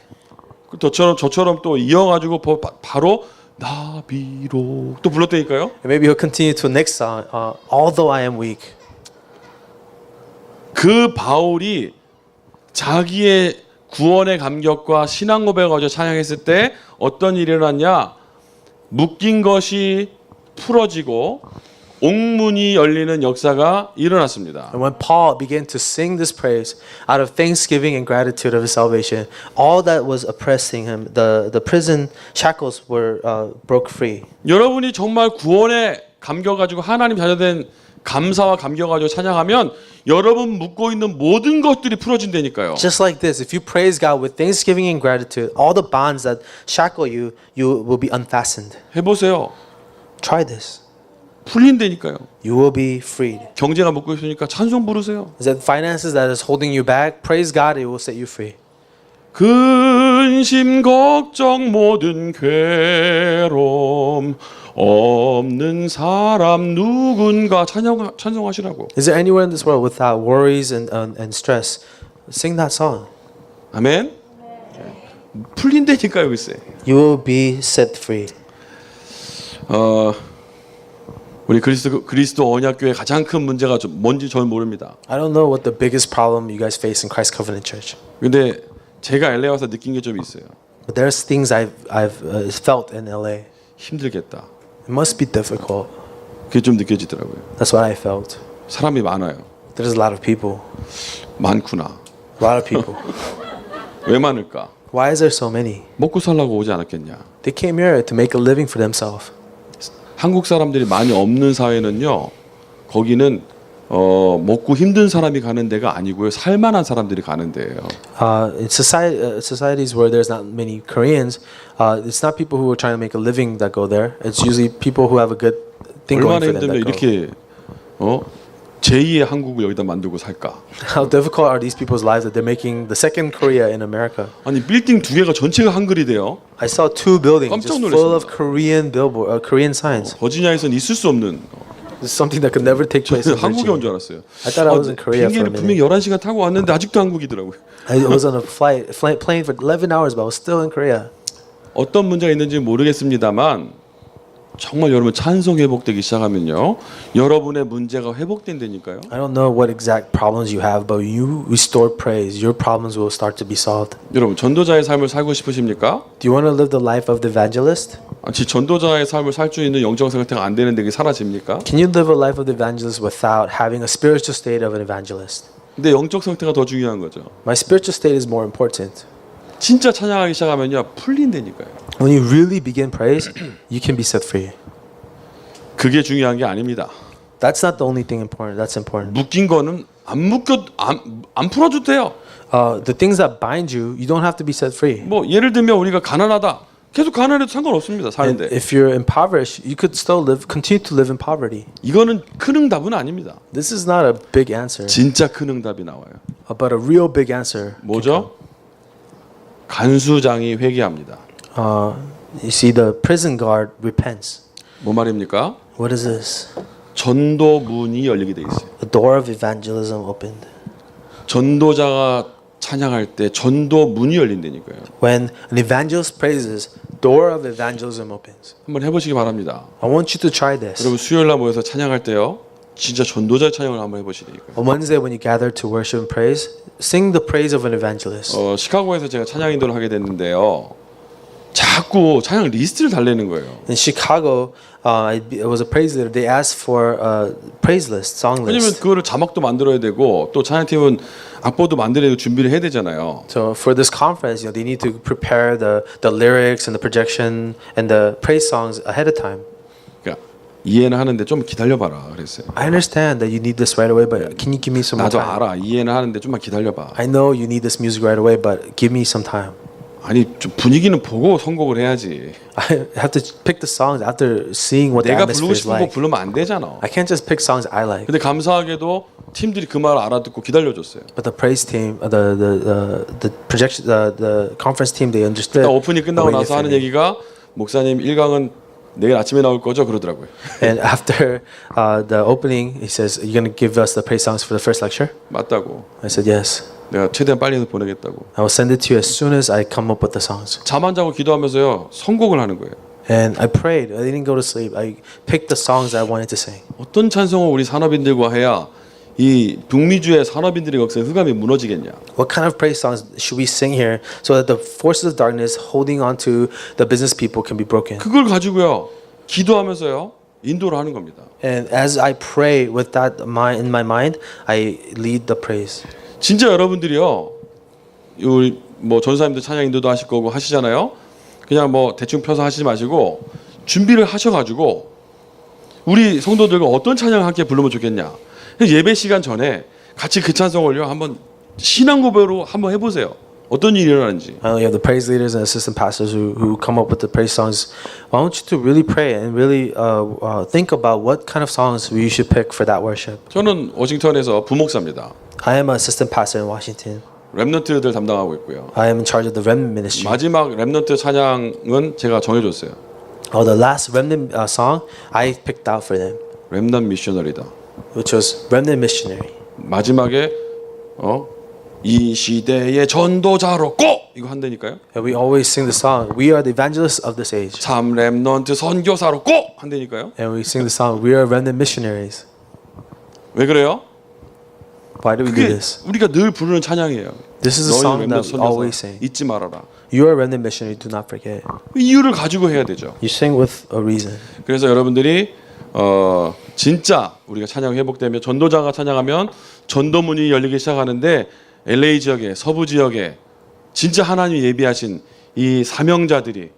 저처럼 또 이어가지고 바로 나비로 또 불렀다니까요. And maybe he'll continue to the next song. Although I am weak. 그 바울이 자기의 구원의 감격과 신앙 고백을 가지고 찬양했을 때 어떤 일이 일어났냐? 묶인 것이 풀어지고 옥문이 열리는 역사가 일어났습니다. And when Paul began to sing this praise out of thanksgiving and gratitude of his salvation, all that was oppressing him, the prison shackles were broke free. 여러분이 정말 구원의 감격 가지고 하나님 자녀된 감사와 감격 가지고 찬양하면 여러분 묶고 있는 모든 것들이 풀어진다니까요. Just like this, if you praise God with thanksgiving and gratitude, all the bonds that shackle you, you will be unfastened. 해보세요. Try this. 풀린다니까요. You will be freed. 경제가 묶고 있으니까 찬송 부르세요. Is that finances that is holding you back? Praise God, it will set you free. 근심 걱정 모든 괴로움 없는 사람 누군가 찬송하시라고. Is there anywhere in this world without worries and stress? Sing that song. 아멘. 풀린다니까요, 글쎄. You will be set free. 우리 그리스도 언약교회 가장 큰 문제가 뭔지 저는 모릅니다. I don't know what the biggest problem you guys face in Christ Covenant Church. 근데 제가 LA 와서 느낀 게 좀 있어요. But there's things I've felt in LA. 힘들겠다. It must be difficult. 그게 좀 느껴지더라고요. That's what I felt. 사람이 많아요. There's a lot of people. 많구나. A lot of people. 왜 많을까? Why is there so many? 먹고 살라고 오지 않았겠냐? They came here to make a living for themselves. 한국 사람들이 많이 없는 사회는요. 거기는 먹고 힘든 사람이 가는 데가 아니고요. 살만한 사람들이 가는 데예요. In societies where there's not many Koreans, it's not people who are trying to make a living that go there. It's usually people who have a good thing going 얼마나 for them 힘들면 that go. 이렇게 제2의 한국을 여기다 만들고 살까? How difficult are these people's lives that they're making the second Korea in America? 아니 빌딩 두 개가 전체가 한글이 돼요. I saw 2 buildings 깜짝 just full of 놀랐습니다. Korean signs. 버지니아에서는 있을 수 없는. This is something that could never take place in 한국에 온 줄 Virginia. 알았어요. I thought I was in Korea for a 비행기를 분명히 minute. 11시간 타고 왔는데 아직도 한국이더라고요. I was on a plane for 11 hours, but I was still in Korea. 어떤 문제가 있는지 모르겠습니다만 정말 여러분 찬송 회복되기 시작하면요, 여러분의 문제가 회복된다니까요. I don't know what exact problems you have, but when you restore praise, your problems will start to be solved. 여러분 전도자의 삶을 살고 싶으십니까? Do you want to live the life of the evangelist? 전도자의 삶을 살 수 있는 영적 상태가 안 되는데 그게 사라집니까? Can you live a life of the evangelist without having a spiritual state of an evangelist? 근데 영적 상태가 더 중요한 거죠. My spiritual state is more important. 진짜 찬양하기 시작하면요 풀린다니까요. When you really begin praise, you can be set free. 그게 중요한 게 아닙니다. That's not the only thing important. That's important. 묶인 거는 안 풀어도 돼요. The things that bind you, you don't have to be set free. 뭐 예를 들면 우리가 가난하다. 계속 가난해도 상관없습니다. And 사는데. if you're impoverished, you could still continue to live in poverty. 이거는 큰 응답은 아닙니다. This is not a big answer, 진짜 큰 응답이 나와요. but a real big answer. 뭐죠? 간수장이 회개합니다. You see, the prison guard repents. 뭐 말입니까? What is this? 전도 문이 열리게 돼 있어요. The door of evangelism opened. 전도자가 찬양할 때 전도 문이 열린다니까요. When an evangelist praises, door of evangelism opens. 한번 해보시기 바랍니다. I want you to try this. 여러분 수요일날 모여서 찬양할 때요, 진짜 전도자의 찬양을 한번 해보시라니까요. On Wednesday, when you gather to worship and praise, sing the praise of an evangelist. 시카고에서 제가 찬양 인도를 하게 됐는데요, 자꾸 찬양 리스트를 달래는 거예요. In Chicago, it was a praise leader. They asked for a praise list, song 왜냐면 list. 그거를 자막도 만들어야 되고 또 찬양팀은 악보도 만들어야 준비를 해야 되잖아요. So for this conference, they need to prepare the lyrics and the projection and the praise songs ahead of time. 그러니까 이해는 하는데 좀 기다려봐라 그랬어요. I understand that you need this right away, but can you give me some more 나도 time? 알아. 이해는 하는데 좀만 기다려봐. I know you need this music right away, but give me some time. 아니 좀 분위기는 보고 선곡을 해야지. I have to pick the songs after seeing what the 내가 atmosphere 부르고 is 싶은 곡 like. 부르면 안 되잖아. I can't just pick songs I like. 근데 감사하게도 팀들이 그 말을 알아듣고 기다려줬어요. But the praise team, the projection, the conference team, they understood. 오픈이 끝나고 waited 나서 for 하는 me. 얘기가 목사님 1강은 내일 아침에 나올 거죠? 그러더라고요. And after the opening, he says, "You're gonna give us the praise songs for the first lecture?" 맞다고. I said, "Yes." 내가 최대한 빨리 해서 보내겠다고. I will send it to you as soon as I come up with the songs. 잠 안 자고 기도하면서요 선곡을 하는 거예요. And I prayed. I didn't go to sleep. I picked the songs I wanted to sing. 어떤 찬송을 우리 산업인들과 해야 이 북미주의 산업인들의 역사에 흑암이 무너지겠냐? What kind of praise songs should we sing here so that the forces of darkness holding on to the business people can be broken? 그걸 가지고요 기도하면서요 인도를 하는 겁니다. And as I pray with that in my mind, I lead the praise. 진짜 여러분들이요 우리 뭐 전사님들 찬양 인도도 하실 거고 하시잖아요. 그냥 뭐 대충 펴서 하시지 마시고 준비를 하셔가지고 우리 성도들과 어떤 찬양을 함께 부르면 좋겠냐. 예배 시간 전에 같이 그 찬송을요 한번 신앙 고백으로 한번 해보세요. 어떤 일이 일어나는지. I know you have the praise leaders and assistant pastors who come up with the praise songs. Why don't you to really pray and really think about what kind of songs you should pick for that worship? 저는 워싱턴에서 부목사입니다. I am an assistant pastor in Washington. 렘넌트들 담당하고 있고요. I am in charge of the remnant ministry. 마지막 렘넌트 찬양은 제가 정해줬어요. The last remnant song I picked out for them, 렘넌트 미셔너리다. which was remnant missionary. 마지막에 이 시대의 전도자로 꼭 이거 한다니까요. And we always sing the song, "We are the evangelists of this age." 참 렘넌트 선교사로 꼭 한다니까요. And we sing the song, "We are remnant missionaries." 왜 그래요? Why do we do 그게 this? 우리가 늘 부르는 찬양이에요. This is a 너희 song 렘넌트 that we always 선교사 sing. 잊지 말아라. You are a remnant missionary, do not forget. 이유를 가지고 해야 되죠. You sing with a reason. 그래서 여러분들이 진짜 우리가 찬양 회복되면 전도자가 찬양하면 전도문이 열리기 시작하는데 LA 지역에 서부 지역에 진짜 하나님이 예비하신 이 사명자들이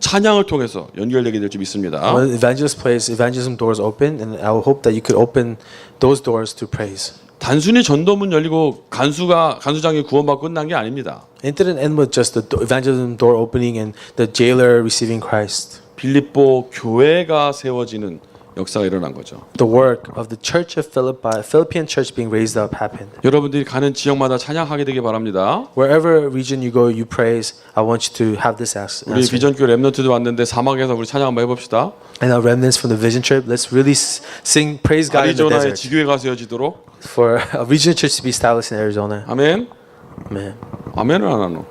찬양을 통해서 연결되게 될 줄 믿습니다. When evangelist plays, evangelism doors open, and I will hope that you could open those doors to praise. 단순히 전도문 열리고 간수장이 구원받고 끝난 게 아닙니다. It didn't end with just the evangelism door opening and the jailer receiving Christ. 빌립보 교회가 세워지는 역사가 일어난 거죠. The work of the church of Philippi, Philippian church being raised up happened. 여러분들이 가는 지역마다 찬양하게 되길 바랍니다. Wherever region you go, you praise. I want you to have this answer. 우리 비전교 렘넌트도 왔는데 사막에서 우리 찬양 한번 해봅시다. And our remnants from the Vision Trip, let's really sing praise God in the 아리조나의 desert 지교회가 세워지도록. for a regional church to be established in Arizona. 아멘. Amen. 아멘을 안 하노.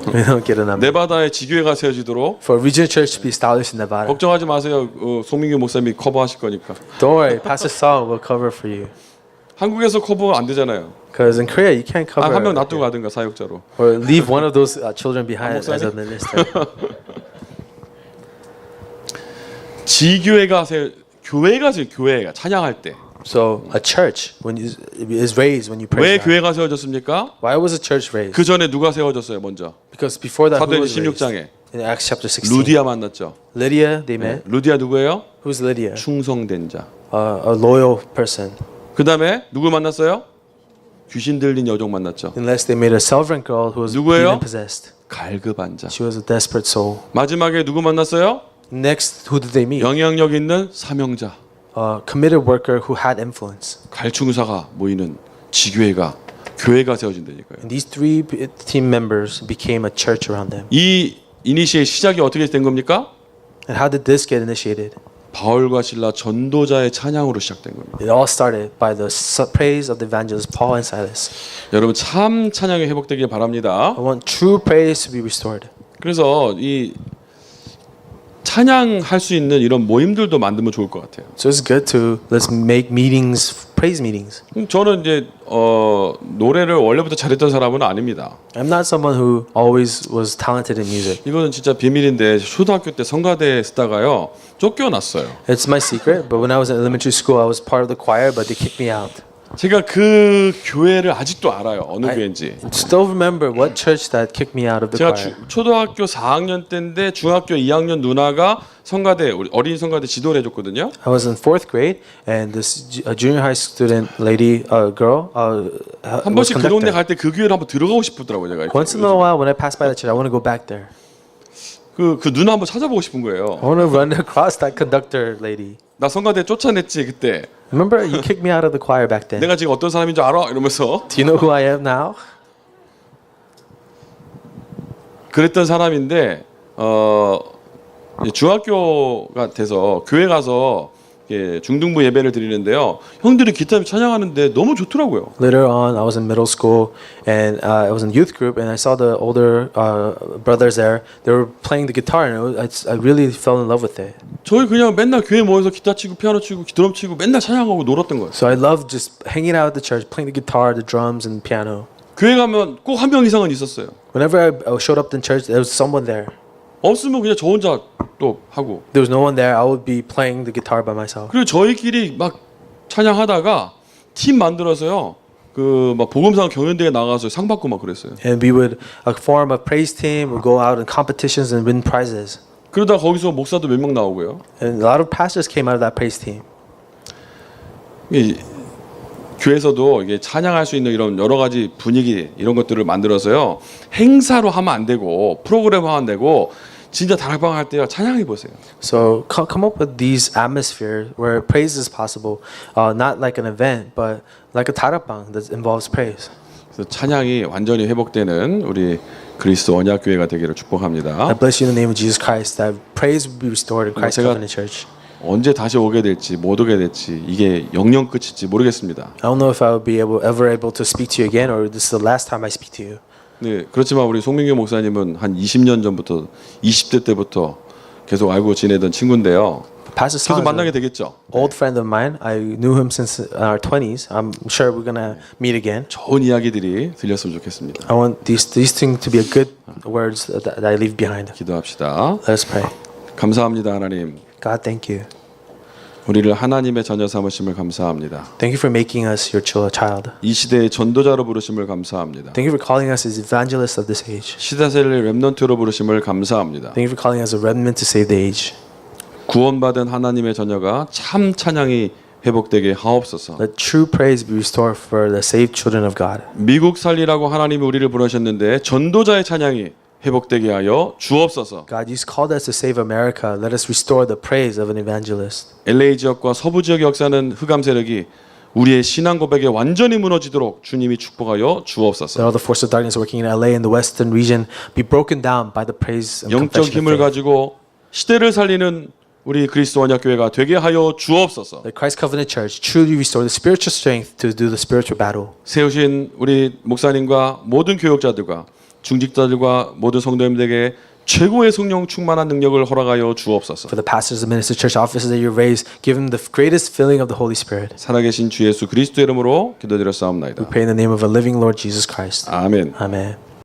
We don't get a number. 네바다에 지교회가 세워지도록 For regional church to be established in Nevada. 걱정하지 마세요. 송민규 목사님이 커버하실 거니까. Don't worry, Pastor Saul will cover for you. 한국에서 커버 안 되잖아요. Because in Korea you can't cover. 한 명 놔두고 가든가 사역자로. Or leave one of those children behind as a 목사님? minister. 지교회가 교회가 찬양할 때. So a church is raised when you pray. 왜 교회가 세워졌습니까? Why was a church raised? 그 전에 누가 세워졌어요, 먼저? Because before that, who 사도행전 was raised? 16장에 In Acts chapter 16. 루디아 만났죠. Lydia, they met. 루디아 누구예요? Who's Lydia? 충성된 자. A loyal person. 그다음에 누구 만났어요? 귀신 들린 여종 만났죠. Unless they made a servant girl who was 누구예요? demon possessed. 갈급한 자. She was a desperate soul. 마지막에 누구 만났어요? Next, who did they meet? 영향력 있는 사명자. A committed worker who had influence. 갈충사가 모이는 지교회가 교회가 세워진다니까요. And these three team members became a church around them. 이 이니시의 시작이 어떻게 된 겁니까? And how did this get initiated? 바울과 실라 전도자의 찬양으로 시작된 겁니다. It all started by the praise of the evangelists Paul and Silas. 여러분 참 찬양이 회복되길 바랍니다. I want true praise to be restored. 그래서 이 찬양할 수 있는 이런 모임들도 만들면 좋을 것 같아요. So it's good to let's make meetings, praise meetings. 저는 이제 노래를 원래부터 잘했던 사람은 아닙니다. I'm not someone who always was talented in music. 이거는 진짜 비밀인데 초등학교 때 성가대에 쓰다가요 쫓겨났어요. It's my secret, but when I was in elementary school, I was part of the choir, but they kicked me out. 제가 그 교회를 아직도 알아요. 어느 교회인지. Still remember what church that kicked me out of the 제가 choir. 초등학교 4학년 때인데 중학교 2학년 누나가 성가대 우리 어린 성가대 지도를 해줬거든요. I was in 4th grade, and this junior high student lady, girl, 한 was 번씩 그 동네 conductor. 갈 때 그 교회를 한번 들어가고 싶더라고요. 제가 Once in a while, when I pass by the church, I want to go back there. 그 누나 한번 찾아보고 싶은 거예요. I want to run across that conductor lady. 나 성가대 쫓아냈지 그때. Remember, you kicked me out of the choir back then. 내가 지금 어떤 사람인 줄 알아? 이러면서 Do you know who I am now? 그랬던 사람인데 이제 중학교가 돼서 교회 가서 중등부 예배를 드리는데요. 형들이 기타 찬양하는데 너무 좋더라고요. Later on, I was in middle school and I was in youth group, and I saw the older brothers there. They were playing the guitar, and I really fell in love with it. 저희 그냥 맨날 교회 모여서 기타 치고 피아노 치고 드럼 치고 맨날 찬양하고 놀았던 거예요. So I loved just hanging out at the church, playing the guitar, the drums, and piano. 교회 가면 꼭 한 명 이상은 있었어요. Whenever I showed up in church, there was someone there. 없으면 그냥 저 혼자 또 하고. There was no one there. I would be playing the guitar by myself. 그리고 저희끼리 막 찬양하다가 팀 만들어서요. 그 막 복음상 경연대회 나가서 상 받고 막 그랬어요. And we would form a praise team, would go out in competitions and win prizes. 그러다 거기서 목사도 몇 명 나오고요. And a lot of pastors came out of that praise team. 교회에서도 이게 찬양할 수 있는 이런 여러 가지 분위기 이런 것들을 만들어서요. 행사로 하면 안 되고 프로그램 하면 안 되고 진짜 다락방 할 때요. 찬양해 보세요. So come up with these atmospheres where praise is possible, not like an event, but like a 다락방 that involves praise. 그래서 찬양이 완전히 회복되는 우리 그리스도 언약 교회가 되기를 축복합니다. I bless you in the name of Jesus Christ that praise will be restored in Christ 제가- Covenant Church. 언제 다시 오게 될지 못 오게 될지 이게 영영 끝일지 모르겠습니다. I don't know if I will be ever able to speak to you again, or this is the last time I speak to you. 네, 그렇지만 우리 송민규 목사님은 한 20년 전부터 20대 때부터 계속 알고 지내던 친구인데요. Pastor 계속 Song is 만나게 an 되겠죠. old friend of mine. I knew him since our 20s. I'm sure we're gonna meet again. 좋은 이야기들이 들렸으면 좋겠습니다. I want these things to be a good words that I leave behind. 기도합시다. Let us pray. 감사합니다, 하나님. God, thank you. 우리를 하나님의 자녀 삼으심을 감사합니다. Thank you for making us your child. 이 시대의 전도자로 부르심을 감사합니다. Thank you for calling us as evangelists of this age. 시다셀의 렘넌트로 부르심을 감사합니다. Thank you for calling us a remnant to save the age. 구원받은 하나님의 자녀가 참 찬양이 회복되게 하옵소서. Let true praise be restored for the saved children of God. 미국 살리라고 하나님이 우리를 부르셨는데 전도자의 찬양이 회복되게 하여 주옵소서. God, you called us to save America. Let us restore the praise of an evangelist. LA 지역과 서부 지역에 역사하는 흑암 세력이 우리의 신앙 고백에 완전히 무너지도록 주님이 축복하여 Let 주옵소서. all the forces of darkness working in LA and the western region be broken down by the praise and 영적 confession 힘을 of faith. 가지고 시대를 살리는 우리 그리스도 언약 교회가 되게 하여 주옵소서. Let Christ Covenant Church truly restore the spiritual strength to do the spiritual battle. 세우신 우리 목사님과 모든 교역자들과 중직자들과 모든 성도님들에게 최고의 성령 충만한 능력을 허락하여 주옵소서. For the pastors and ministers, church officers that you raise, give them the greatest filling of the Holy Spirit. 살아계신 주 예수 그리스도의 이름으로 기도드렸사옵나이다. We pray in the name of a living Lord Jesus Christ. 아멘. Amen.